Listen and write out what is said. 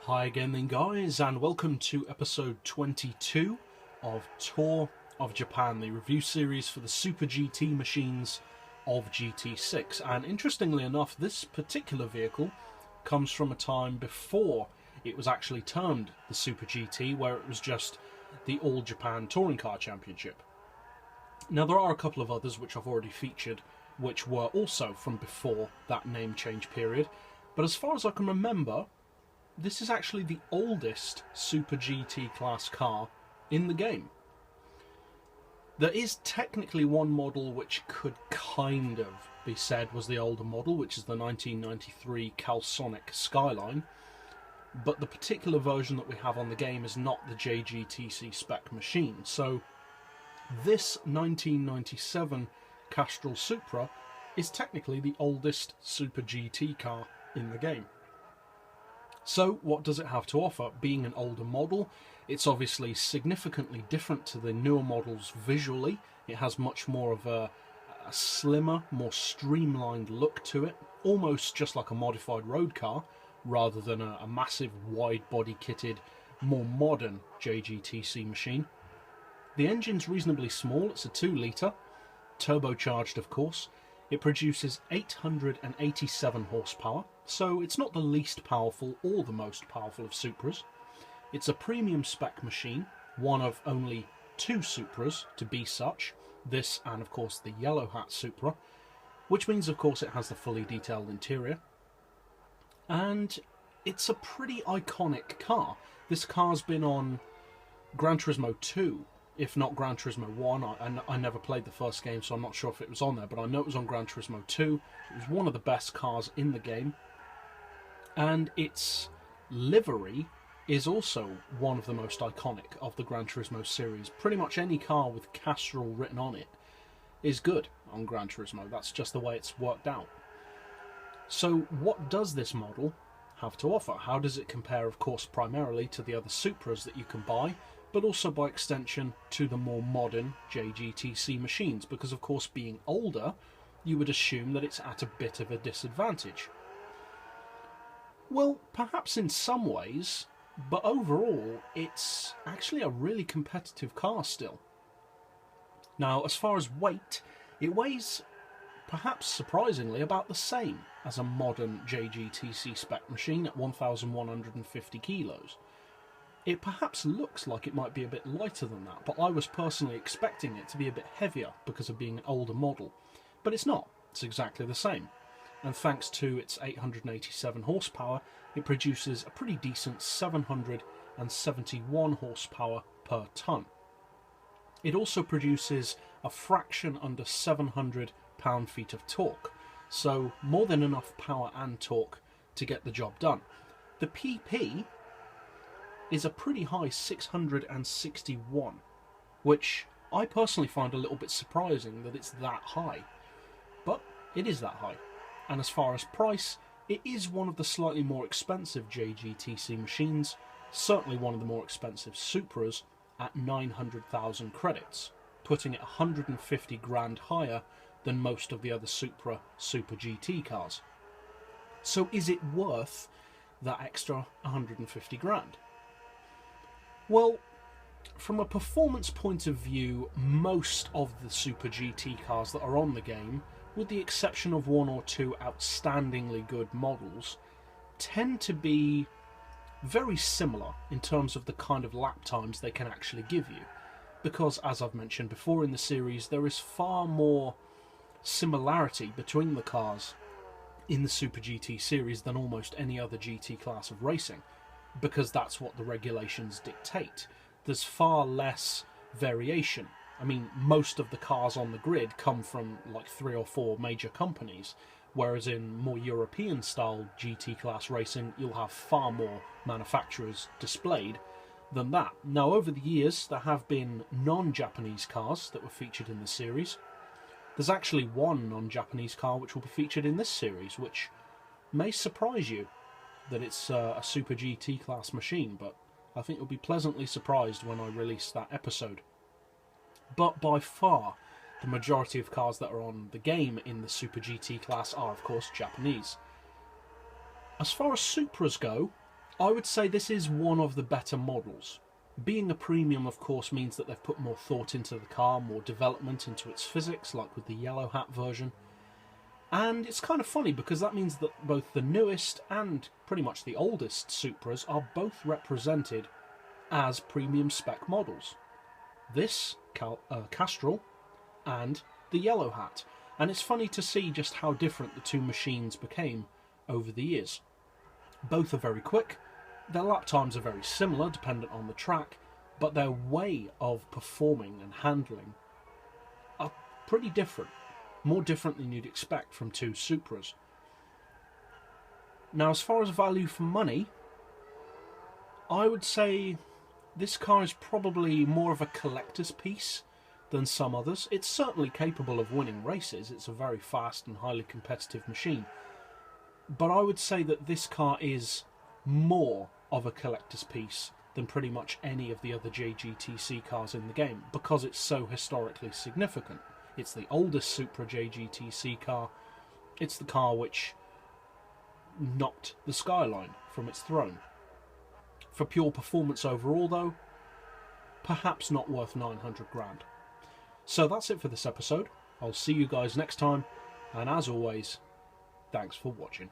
Hi again then guys, and welcome to episode 22 of Tour of Japan, the review series for the Super GT machines of GT6. And interestingly enough, this particular vehicle comes from a time before it was actually termed the Super GT, where it was just the All Japan Touring Car Championship. Now there are a couple of others which I've already featured, which were also from before that name change period, but as far as I can remember, this is actually the oldest Super GT class car in the game. There is technically one model which could kind of be said was the older model, which is the 1993 Calsonic Skyline, but the particular version that we have on the game is not the JGTC Spec machine. So this 1997 Castrol Supra is technically the oldest Super GT car in the game. So what does it have to offer? Being an older model, it's obviously significantly different to the newer models visually. It has much more of a slimmer, more streamlined look to it, almost just like a modified road car, rather than a massive wide body kitted, more modern JGTC machine. The engine's reasonably small, it's a 2 litre, turbocharged of course. It produces 887 horsepower, so it's not the least powerful or the most powerful of Supras. It's a premium spec machine, one of only 2 Supras to be such, this and of course the Yellow Hat Supra, which means of course it has the fully detailed interior. And it's a pretty iconic car. This car's been on Gran Turismo 2, if not Gran Turismo 1. I never played the first game, so I'm not sure if it was on there, but I know it was on Gran Turismo 2. It was one of the best cars in the game. And its livery is also one of the most iconic of the Gran Turismo series. Pretty much any car with Castrol written on it is good on Gran Turismo. That's just the way it's worked out. So what does this model have to offer? How does it compare, of course, primarily to the other Supras that you can buy, but also by extension to the more modern JGTC machines? Because of course, being older, you would assume that it's at a bit of a disadvantage. Well, perhaps in some ways, but overall, it's actually a really competitive car still. Now, as far as weight, it weighs, perhaps surprisingly, about the same as a modern JGTC spec machine at 1,150 kilos. It perhaps looks like it might be a bit lighter than that, but I was personally expecting it to be a bit heavier because of being an older model. But it's not, it's exactly the same. And thanks to its 887 horsepower, it produces a pretty decent 771 horsepower per tonne. It also produces a fraction under 700 pound-feet of torque, so more than enough power and torque to get the job done. The PP is a pretty high 661, which I personally find a little bit surprising that it's that high, but it is that high. And as far as price, it is one of the slightly more expensive JGTC machines, certainly one of the more expensive Supras at 900,000 credits, putting it 150 grand higher than most of the other Super GT cars. So is it worth that extra 150 grand? Well, from a performance point of view, most of the Super GT cars that are on the game, with the exception of 1 or 2 outstandingly good models, tend to be very similar in terms of the kind of lap times they can actually give you. Because, as I've mentioned before in the series, there is far more similarity between the cars in the Super GT series than almost any other GT class of racing, because that's what the regulations dictate. There's far less variation. I mean, most of the cars on the grid come from like 3 or 4 major companies, whereas in more European style GT class racing, you'll have far more manufacturers displayed than that. Now, over the years, there have been non-Japanese cars that were featured in the series. There's actually one non-Japanese car which will be featured in this series, which may surprise you that it's a Super GT class machine, but I think you'll be pleasantly surprised when I release that episode. But by far, the majority of cars that are on the game in the Super GT class are, of course, Japanese. As far as Supras go, I would say this is one of the better models. Being a premium, of course, means that they've put more thought into the car, more development into its physics, like with the yellow hat version. And it's kind of funny because that means that both the newest and pretty much the oldest Supras are both represented as premium spec models. This, Castrol, and the yellow hat. And it's funny to see just how different the two machines became over the years. Both are very quick, their lap times are very similar dependent on the track, but their way of performing and handling are pretty different. More different than you'd expect from two Supras. Now, as far as value for money, I would say this car is probably more of a collector's piece than some others. It's certainly capable of winning races. It's a very fast and highly competitive machine. But I would say that this car is more of a collector's piece than pretty much any of the other JGTC cars in the game, because it's so historically significant. It's the oldest Supra JGTC car. It's the car which knocked the Skyline from its throne. For pure performance overall, though, perhaps not worth 900 grand. So that's it for this episode. I'll see you guys next time, and as always, thanks for watching.